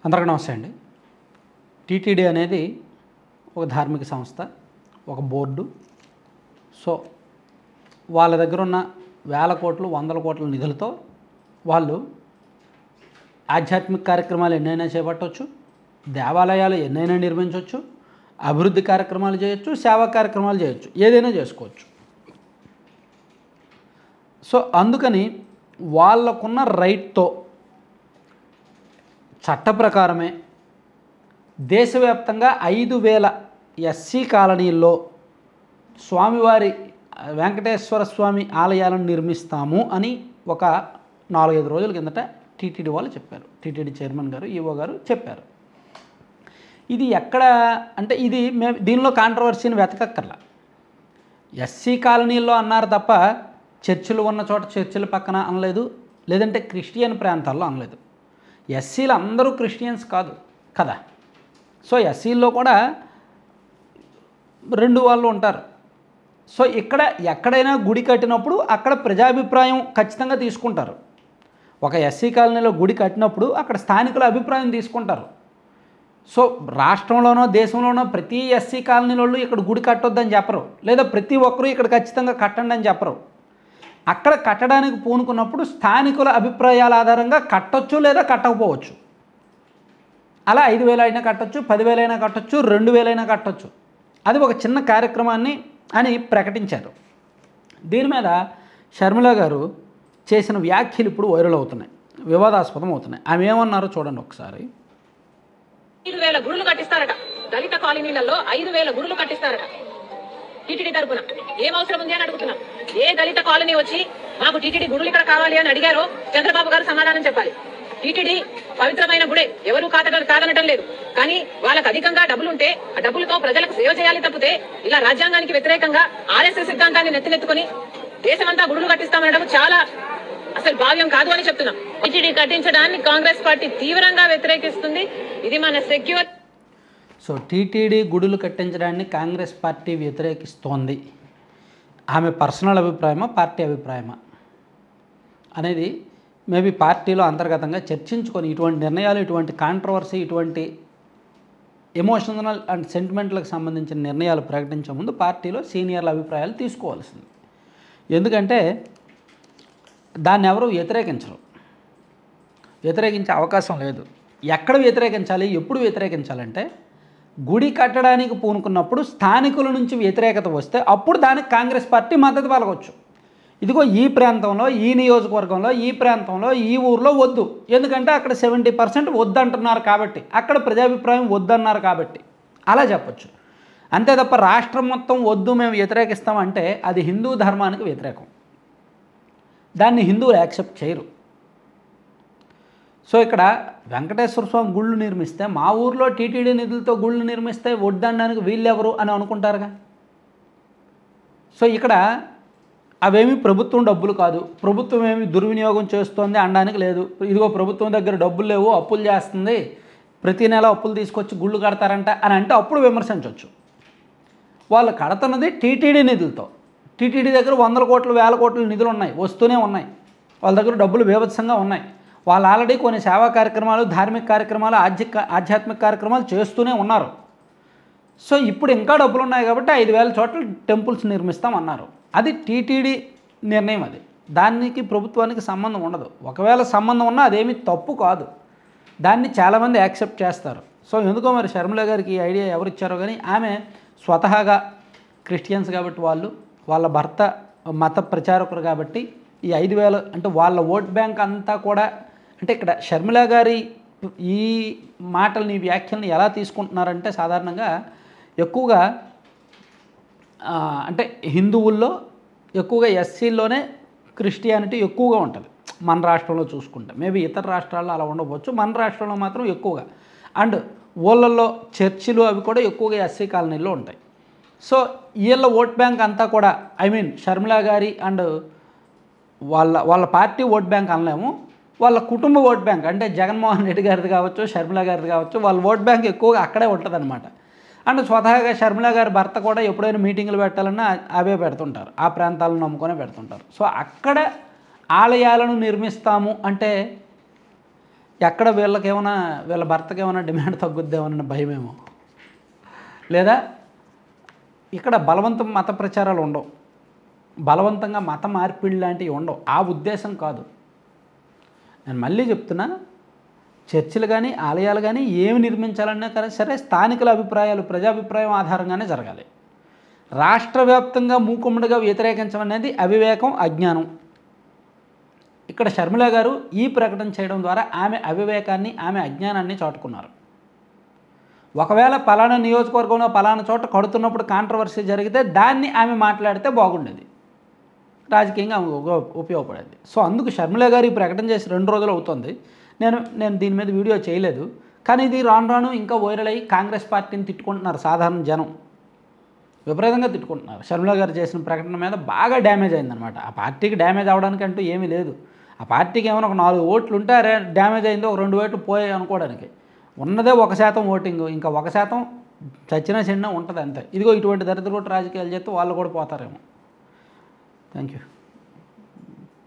అందరికీ నమస్తే అండి. టీటీడీ అనేది ఒక ధార్మిక సంస్థ, ఒక బోర్డు. సో వాళ్ళ దగ్గర ఉన్న వేల కోట్లు, వందల కోట్ల నిధులతో వాళ్ళు ఆధ్యాత్మిక కార్యక్రమాలు ఎన్నైనా చేపట్టవచ్చు, దేవాలయాలు ఎన్నైనా నిర్మించవచ్చు, అభివృద్ధి కార్యక్రమాలు చేయొచ్చు, సేవా కార్యక్రమాలు చేయొచ్చు, ఏదైనా చేసుకోవచ్చు. సో అందుకని వాళ్ళకున్న రైట్తో చట్ట ప్రకారమే దేశవ్యాప్తంగా 5,000 ఎస్సీ కాలనీల్లో స్వామివారి వెంకటేశ్వర స్వామి ఆలయాలను నిర్మిస్తాము అని ఒక 4-5 రోజుల కిందట టీటీడీ వాళ్ళు చెప్పారు. టీటీడీ చైర్మన్ గారు, ఈవో గారు చెప్పారు. ఇది ఎక్కడ అంటే ఇది దీనిలో కాంట్రవర్సీని వెతకక్కర్లా. ఎస్సీ కాలనీల్లో అన్నారు తప్ప చర్చిలు ఉన్న చోట చర్చిల పక్కన అనలేదు, లేదంటే క్రిస్టియన్ ప్రాంతాల్లో అనలేదు. ఎస్సీలు అందరూ క్రిస్టియన్స్ కాదు కదా. సో ఎస్సీల్లో కూడా 2 వాళ్ళు ఉంటారు. సో ఇక్కడ ఎక్కడైనా గుడి కట్టినప్పుడు అక్కడ ప్రజాభిప్రాయం ఖచ్చితంగా తీసుకుంటారు. ఒక ఎస్సీ కాలనీలో గుడి కట్టినప్పుడు అక్కడ స్థానికుల అభిప్రాయం తీసుకుంటారు. సో రాష్ట్రంలోనో దేశంలోనో ప్రతి ఎస్సీ కాలనీలో ఇక్కడ గుడి కట్టొద్దని చెప్పరు, లేదా ప్రతి ఒక్కరూ ఇక్కడ ఖచ్చితంగా కట్టండి అని చెప్పరు. అక్కడ కట్టడానికి పూనుకున్నప్పుడు స్థానికుల అభిప్రాయాల ఆధారంగా కట్టొచ్చు లేదా కట్టకపోవచ్చు. అలా 5,000 అయినా కట్టొచ్చు, 10,000 అయినా కట్టొచ్చు, 2,000 అయినా కట్టొచ్చు. అది ఒక చిన్న కార్యక్రమాన్ని అని ప్రకటించారు. దీని మీద షర్మిల గారు చేసిన వ్యాఖ్యలు ఇప్పుడు వైరల్ అవుతున్నాయి, వివాదాస్పదం అవుతున్నాయి. ఆమె ఏమన్నారో చూడండి ఒకసారి. 5,000 గుడులు కట్టిస్తారట, దళిత కాలనీలలో 5,000 గుడులు కట్టిస్తారట టీటీడీ తరపున. ఏం అవసరం ఉంది అని అడుగుతున్నాం. ఏ దళిత కాలనీ వచ్చి మాకు టీటీడీ గుడులు ఇక్కడ కావాలి అని అడిగారో చంద్రబాబు గారు సమాధానం చెప్పాలి. టీటీడీ పవిత్రమైన గుడే, ఎవరు కాదనటం లేదు. కానీ వాళ్ళకి అధికంగా డబ్బులు ఉంటే ఆ డబ్బులతో ప్రజలకు సేవ చేయాలి తప్పితే ఇలా రాజ్యాంగానికి వ్యతిరేకంగా ఆర్ఎస్ఎస్ సిద్ధాంతాన్ని నెత్తినెత్తుకొని దేశమంతా గుడులు కట్టిస్తామనడం చాలా అసలు భావ్యం కాదు అని చెప్తున్నాం. టీటీడీ కట్టించడాన్ని కాంగ్రెస్ పార్టీ తీవ్రంగా వ్యతిరేకిస్తుంది. ఇది మన సెక్యూర్. సో టీటీడీ గుడులు కట్టించడాన్ని కాంగ్రెస్ పార్టీ వ్యతిరేకిస్తోంది. ఆమె పర్సనల్ అభిప్రాయమా, పార్టీ అభిప్రాయమా అనేది మేబీ పార్టీలో అంతర్గతంగా చర్చించుకొని ఇటువంటి నిర్ణయాలు, ఇటువంటి కాంట్రవర్సీ, ఇటువంటి ఎమోషనల్ అండ్ సెంటిమెంట్లకు సంబంధించిన నిర్ణయాలు ప్రకటించే ముందు పార్టీలో సీనియర్ల అభిప్రాయాలు తీసుకోవాల్సింది. ఎందుకంటే దాన్ని ఎవరు వ్యతిరేకించరు, వ్యతిరేకించే అవకాశం లేదు. ఎక్కడ వ్యతిరేకించాలి, ఎప్పుడు వ్యతిరేకించాలంటే గుడి కట్టడానికి పూనుకున్నప్పుడు స్థానికుల నుంచి వ్యతిరేకత వస్తే అప్పుడు దానికి కాంగ్రెస్ పార్టీ మద్దతు పలకొచ్చు. ఇదిగో ఈ ప్రాంతంలో, ఈ నియోజకవర్గంలో, ఈ ప్రాంతంలో, ఈ ఊర్లో వద్దు, ఎందుకంటే అక్కడ 70% వద్దంటున్నారు కాబట్టి, అక్కడ ప్రజాభిప్రాయం వద్దన్నారు కాబట్టి అలా చెప్పచ్చు. అంతే తప్ప రాష్ట్రం మొత్తం వద్దు మేము వ్యతిరేకిస్తామంటే అది హిందూ ధర్మానికి వ్యతిరేకం. దాన్ని హిందువులు యాక్సెప్ట్ చేయరు. సో ఇక్కడ వెంకటేశ్వర స్వామి గుళ్ళు నిర్మిస్తే, మా ఊర్లో టీటీడీ నిధులతో గుళ్ళు నిర్మిస్తే వద్దనడానికి వీళ్ళెవరు అని అనుకుంటారుగా. సో ఇక్కడ అవేమి ప్రభుత్వం డబ్బులు కాదు, ప్రభుత్వం ఏమి దుర్వినియోగం చేస్తోంది అనడానికి లేదు. ఇదిగో ప్రభుత్వం దగ్గర డబ్బులు లేవు, అప్పులు చేస్తుంది, ప్రతి నెల అప్పులు తీసుకొచ్చి గుళ్ళు కడతారంట అని అంటే అప్పుడు విమర్శించవచ్చు. వాళ్ళు కడుతున్నది టీటీడీ నిధులతో. టీటీడీ దగ్గర 100 కోట్లు, 1000 కోట్ల నిధులు ఉన్నాయి, వస్తూనే ఉన్నాయి. వాళ్ళ దగ్గర డబ్బులు బీభత్సంగా ఉన్నాయి. వాళ్ళు ఆల్రెడీ కొన్ని సేవా కార్యక్రమాలు, ధార్మిక కార్యక్రమాలు, ఆధ్యాత్మిక కార్యక్రమాలు చేస్తూనే ఉన్నారు. సో ఇప్పుడు ఇంకా డబ్బులు ఉన్నాయి కాబట్టి 5,000 చోట్ల టెంపుల్స్ నిర్మిస్తామన్నారు. అది టీటీడీ నిర్ణయం. అది దానికి ప్రభుత్వానికి సంబంధం ఉండదు. ఒకవేళ సంబంధం ఉన్నా అదేమీ తప్పు కాదు, దాన్ని చాలామంది యాక్సెప్ట్ చేస్తారు. సో ఎందుకో మరి షర్మిల గారికి ఈ ఐడియా ఎవరు ఇచ్చారో కానీ ఆమె స్వతహాగా క్రిస్టియన్స్ కాబట్టి, వాళ్ళ భర్త మత ప్రచారకులు కాబట్టి ఈ 5,000 అంటే వాళ్ళ ఓట్ బ్యాంక్ అంతా కూడా, అంటే ఇక్కడ షర్మిల గారి ఈ మాటలని, ఈ వ్యాఖ్యల్ని ఎలా తీసుకుంటున్నారంటే సాధారణంగా ఎక్కువగా అంటే హిందువుల్లో ఎక్కువగా ఎస్సీల్లోనే క్రిస్టియానిటీ ఎక్కువగా ఉంటుంది మన రాష్ట్రంలో చూసుకుంటే. మేబీ ఇతర రాష్ట్రాల్లో అలా ఉండవచ్చు, మన రాష్ట్రంలో మాత్రం ఎక్కువగా. అండ్ ఊళ్ళల్లో చర్చిలు అవి కూడా ఎక్కువగా ఎస్సీ కాలనీల్లో ఉంటాయి. సో వీళ్ళ ఓట్ బ్యాంక్ అంతా కూడా, ఐ మీన్ షర్మిల గారి అండ్ వాళ్ళ పార్టీ ఓట్ బ్యాంక్ అనలేము, వాళ్ళ కుటుంబ ఓట్ బ్యాంక్ అంటే జగన్మోహన్ రెడ్డి గారిది కావచ్చు, షర్మిల గారిది కావచ్చు, వాళ్ళ ఓట్ బ్యాంక్ ఎక్కువగా అక్కడే ఉంటుంది అనమాట. అండ్ స్వతహాగా షర్మిల గారి భర్త కూడా ఎప్పుడైనా మీటింగ్లు పెట్టాలన్నా అవే పెడుతుంటారు, ఆ ప్రాంతాలను నమ్ముకొనే పెడుతుంటారు. సో అక్కడ ఆలయాలను నిర్మిస్తాము అంటే ఎక్కడ వీళ్ళకేమైనా వీళ్ళ భర్తకి ఏమైనా డిమాండ్ తగ్గుద్దేమోనన్న భయమేమో, లేదా ఇక్కడ బలవంతం మత ప్రచారాలు ఉండవు, బలవంతంగా మత మార్పిడి లాంటివి ఉండవు. ఆ ఉద్దేశం కాదు. నేను మళ్ళీ చెప్తున్నా, చర్చిలు కానీ ఆలయాలు కానీ ఏమి నిర్మించాలన్నా కానీ సరే స్థానికుల అభిప్రాయాలు ప్రజాభిప్రాయం ఆధారంగానే జరగాలి. రాష్ట్ర వ్యాప్తంగా మూకుమ్మడిగా వ్యతిరేకించమనేది అవివేకం, అజ్ఞానం. ఇక్కడ షర్మిల గారు ఈ ప్రకటన చేయడం ద్వారా ఆమె అవివేకాన్ని ఆమె అజ్ఞానాన్ని చాటుకున్నారు. ఒకవేళ పలానా నియోజకవర్గంలో పలానా చోట కడుతున్నప్పుడు కాంట్రవర్సీ జరిగితే దాన్ని ఆమె మాట్లాడితే బాగుండేది, రాజకీయంగా ఉపయోగపడేది. సో అందుకు షర్మిల గారు ఈ ప్రకటన చేసి 2 రోజులు అవుతుంది. నేను దీని మీద వీడియో చేయలేదు, కానీ ఇది రాను రాను ఇంకా వైరల్ అయ్యి కాంగ్రెస్ పార్టీని తిట్టుకుంటున్నారు. సాధారణ జనం విపరీతంగా తిట్టుకుంటున్నారు. షర్మిల గారు చేసిన ప్రకటన మీద బాగా డ్యామేజ్ అయిందనమాట. ఆ పార్టీకి డ్యామేజ్ అవ్వడానికి అంటూ ఏమీ లేదు. ఆ పార్టీకి ఏమైనా ఒక 4 ఓట్లు ఉంటే అరే డ్యామేజ్ అయిందో ఒక 2 ఓట్లు పోయాయి అనుకోవడానికి. ఉన్నదే 1% ఓటింగ్, ఇంకా 1% చచ్చినా చిన్న ఉంటుంది అంతే. ఇదిగో ఇటువంటి దరిద్రగొట్టు రాజకీయాలు చేస్తే వాళ్ళు కూడా పోతారేమో. Thank you.